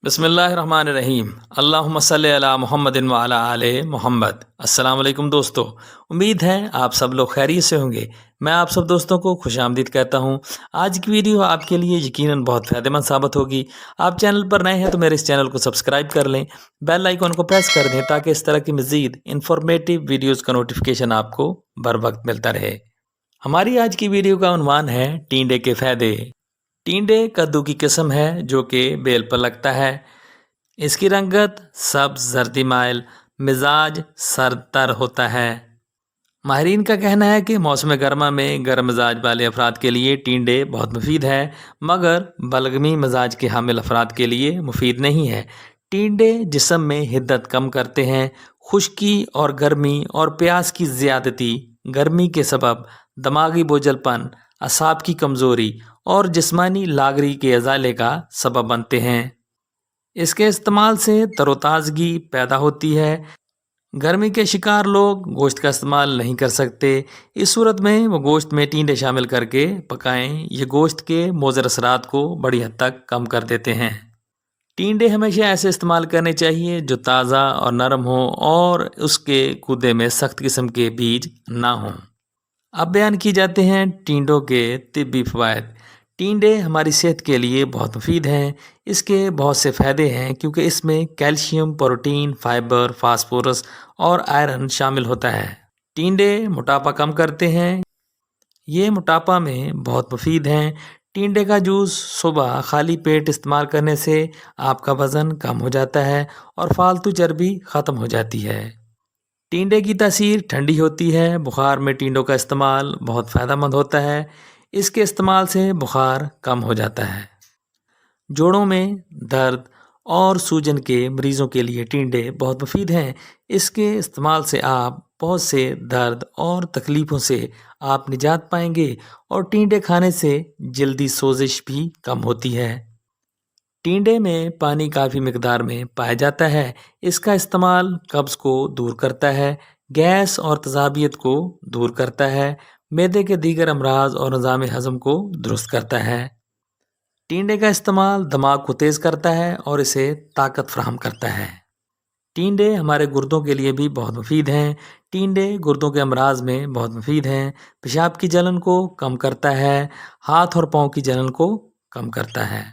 बिस्मिल्लाहिर्रहमानिर्रहीम। अल्लाहुम्मा सल्लि अला मुहम्मदिन व अला आले मोहम्मद। अस्सलाम वालेकुम दोस्तों, उम्मीद है आप सब लोग खैरियत से होंगे। मैं आप सब दोस्तों को खुशामदीद कहता हूँ। आज की वीडियो आपके लिए यकीनन बहुत फ़ायदेमंद साबित होगी। आप चैनल पर नए हैं तो मेरे इस चैनल को सब्सक्राइब कर लें, बेल आइकन को प्रेस कर दें ताकि इस तरह की मज़ीद इन्फॉर्मेटिव वीडियोज़ का नोटिफिकेशन आपको बर वक्त मिलता रहे। हमारी आज की वीडियो का उन्वान है टींडे के फ़ायदे। टींडे कद्दू की किस्म है जो कि बेल पर लगता है। इसकी रंगत सब्ज जर्दी माइल, मिजाज सरतर होता है। माहिरीन का कहना है कि मौसम गर्मा में गर्म मिजाज वाले अफराद के लिए टींडे बहुत मुफीद है, मगर बलगमी मिजाज के हामिल अफराद के लिए मुफीद नहीं है। टींडे जिस्म में हिद्दत कम करते हैं। खुश्की और गर्मी और प्यास की ज़्यादती, गर्मी के सबब दिमागी बोझलपन, असाब की कमज़ोरी और जिस्मानी लागरी के अजाले का सबब बनते हैं। इसके इस्तेमाल से तरोताज़गी पैदा होती है। गर्मी के शिकार लोग गोश्त का इस्तेमाल नहीं कर सकते। इस सूरत में वो गोश्त में टींडे शामिल करके पकाएं। ये गोश्त के मुज़र असरात को बड़ी हद तक कम कर देते हैं। टींडे हमेशा ऐसे इस्तेमाल करने चाहिए जो ताज़ा और नरम हो और उसके गूदे में सख्त किस्म के बीज ना हों। अब बयान की जाते हैं टींडों के तिब्बी फ़वाइद। टींडे हमारी सेहत के लिए बहुत मुफीद हैं। इसके बहुत से फ़ायदे हैं क्योंकि इसमें कैल्शियम, प्रोटीन, फाइबर, फास्फोरस और आयरन शामिल होता है। टींडे मोटापा कम करते हैं। ये मोटापा में बहुत मुफीद हैं। टींडे का जूस सुबह खाली पेट इस्तेमाल करने से आपका वज़न कम हो जाता है और फालतू चर्बी ख़त्म हो जाती है। टींडे की तासीर ठंडी होती है। बुखार में टींडों का इस्तेमाल बहुत फ़ायदेमंद होता है। इसके इस्तेमाल से बुखार कम हो जाता है। जोड़ों में दर्द और सूजन के मरीज़ों के लिए टींडे बहुत मुफीद हैं। इसके इस्तेमाल से आप बहुत से दर्द और तकलीफ़ों से आप निजात पाएंगे और टींडे खाने से जल्दी सोजिश भी कम होती है। टींडे में पानी काफ़ी मिकदार में पाया जाता है। इसका इस्तेमाल कब्ज़ को दूर करता है, गैस और तज़ाबियत को दूर करता है, मैदे के दीगर अमराज और निज़ाम हज़म को दुरुस्त करता है। टींडे का इस्तेमाल दिमाग को तेज़ करता है और इसे ताकत फराहम करता है। टींडे हमारे गुर्दों के लिए भी बहुत मुफीद हैं। टींडे गुर्दों के अमराज में बहुत मुफीद हैं। पेशाब की जलन को कम करता है, हाथ और पाँव की जलन को कम करता है।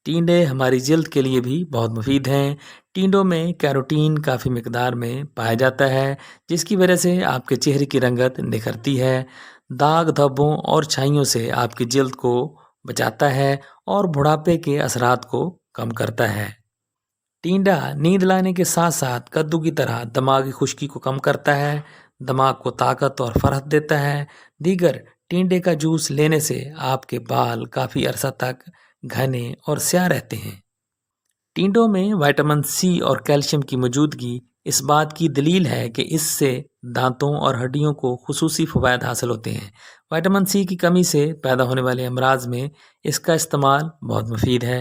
टींडे हमारी जल्द के लिए भी बहुत मुफीद हैं। टींडों में कैरोटीन काफ़ी मिकदार में पाया जाता है, जिसकी वजह से आपके चेहरे की रंगत निखरती है, दाग धब्बों और छाइयों से आपकी जल्द को बचाता है और बुढ़ापे के असरात को कम करता है। टींडा नींद लाने के साथ साथ कद्दू की तरह दिमागी खुश्की को कम करता है, दिमाग को ताकत और फरहत देता है। दीगर टींडे का जूस लेने से आपके बाल काफ़ी अरसा तक घने और स्याह रहते हैं। टींडों में विटामिन सी और कैल्शियम की मौजूदगी इस बात की दलील है कि इससे दांतों और हड्डियों को खुसूसी फ़वाइद हासिल होते हैं। विटामिन सी की कमी से पैदा होने वाले अमराज में इसका इस्तेमाल बहुत मुफीद है।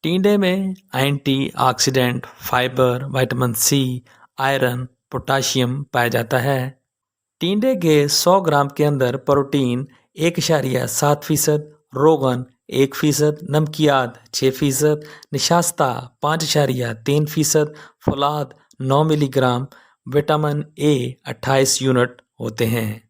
टींडे में antioxidant, fibre, vitamin C, iron, potassium पाया जाता है। टींडे के 100 ग्राम के अंदर प्रोटीन 1.7%, रोगन 1%, नमकियात 6%, निशास्ता 5.3%, फौलाद 9 मिलीग्राम, विटामिन ए 28 यूनिट होते हैं।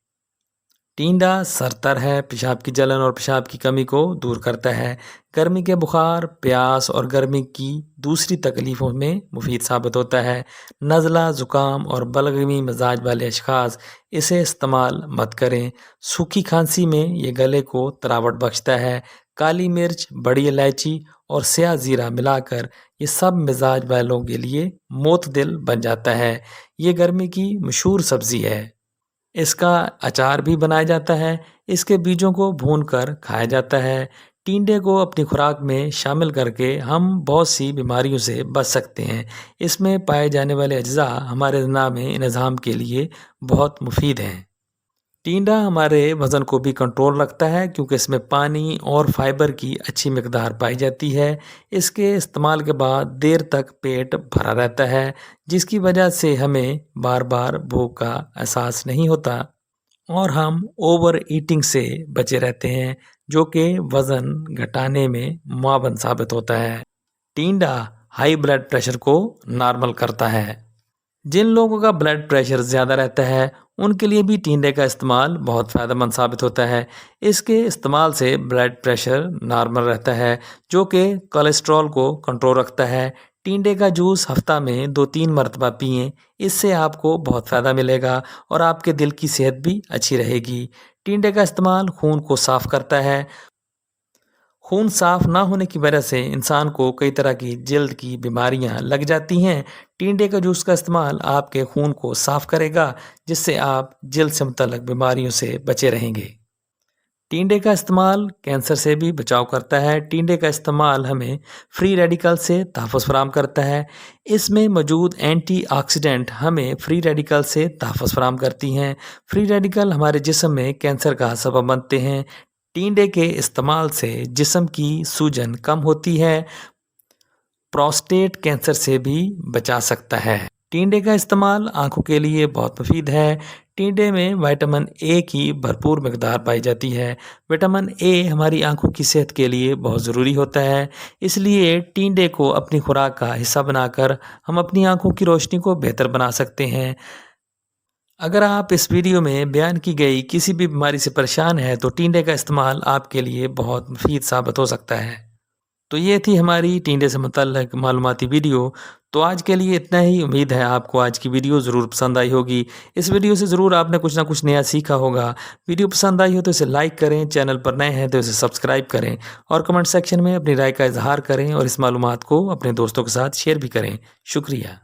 टींडा सरतर है, पेशाब की जलन और पेशाब की कमी को दूर करता है। गर्मी के बुखार, प्यास और गर्मी की दूसरी तकलीफ़ों में मुफीद साबित होता है। नज़ला, ज़ुकाम और बलगमी मिजाज वाले अशख़ास इसे इस्तेमाल मत करें। सूखी खांसी में ये गले को तरावट बख्शता है। काली मिर्च, बड़ी इलायची और स्याह ज़ीरा मिलाकर ये सब मिजाज वालों के लिए मोतदिल बन जाता है। ये गर्मी की मशहूर सब्ज़ी है। इसका अचार भी बनाया जाता है। इसके बीजों को भूनकर खाया जाता है। टींडे को अपनी खुराक में शामिल करके हम बहुत सी बीमारियों से बच सकते हैं। इसमें पाए जाने वाले अज्जा हमारे निज़ाम के लिए बहुत मुफीद हैं। टींडा हमारे वज़न को भी कंट्रोल रखता है क्योंकि इसमें पानी और फाइबर की अच्छी मिकदार पाई जाती है। इसके इस्तेमाल के बाद देर तक पेट भरा रहता है, जिसकी वजह से हमें बार बार भूख का एहसास नहीं होता और हम ओवर ईटिंग से बचे रहते हैं, जो कि वज़न घटाने में मुआवन साबित होता है। टिंडा हाई ब्लड प्रेशर को नॉर्मल करता है। जिन लोगों का ब्लड प्रेशर ज़्यादा रहता है उनके लिए भी टिंडे का इस्तेमाल बहुत फ़ायदेमंद साबित होता है। इसके इस्तेमाल से ब्लड प्रेशर नॉर्मल रहता है, जो कि कोलेस्ट्रॉल को कंट्रोल रखता है। टिंडे का जूस हफ्ता में 2-3 मरतबा पिएं, इससे आपको बहुत फ़ायदा मिलेगा और आपके दिल की सेहत भी अच्छी रहेगी। टिंडे का इस्तेमाल खून को साफ़ करता है। खून साफ ना होने की वजह से इंसान को कई तरह की जल्द की बीमारियां लग जाती हैं। टिंडे का जूस का इस्तेमाल आपके खून को साफ करेगा, जिससे आप जल्द से मुतल्लक बीमारियों से बचे रहेंगे। टिंडे का इस्तेमाल कैंसर से भी बचाव करता है। टिंडे का इस्तेमाल हमें फ्री रेडिकल से तहफ़्फ़ुज़ फराहम करता है। इसमें मौजूद एंटीऑक्सीडेंट हमें फ्री रेडिकल से तहफ़्फ़ुज़ फराहम करती हैं। फ्री रेडिकल हमारे जिस्म में कैंसर का सबब बनते हैं। टिंडे के इस्तेमाल से जिस्म की सूजन कम होती है, प्रोस्टेट कैंसर से भी बचा सकता है। टिंडे का इस्तेमाल आंखों के लिए बहुत मुफीद है। टिंडे में विटामिन ए की भरपूर मकदार पाई जाती है। विटामिन ए हमारी आंखों की सेहत के लिए बहुत ज़रूरी होता है, इसलिए टिंडे को अपनी खुराक का हिस्सा बनाकर हम अपनी आंखों की रोशनी को बेहतर बना सकते हैं। अगर आप इस वीडियो में बयान की गई किसी भी बीमारी से परेशान हैं तो टिंडे का इस्तेमाल आपके लिए बहुत मुफीद साबित हो सकता है। तो ये थी हमारी टिंडे से मुतल्लिक मालूमाती वीडियो। तो आज के लिए इतना ही। उम्मीद है आपको आज की वीडियो ज़रूर पसंद आई होगी। इस वीडियो से ज़रूर आपने कुछ ना कुछ नया सीखा होगा। वीडियो पसंद आई हो तो इसे लाइक करें, चैनल पर नए हैं तो इसे सब्सक्राइब करें और कमेंट सेक्शन में अपनी राय का इजहार करें और इस मालूमात को अपने दोस्तों के साथ शेयर भी करें। शुक्रिया।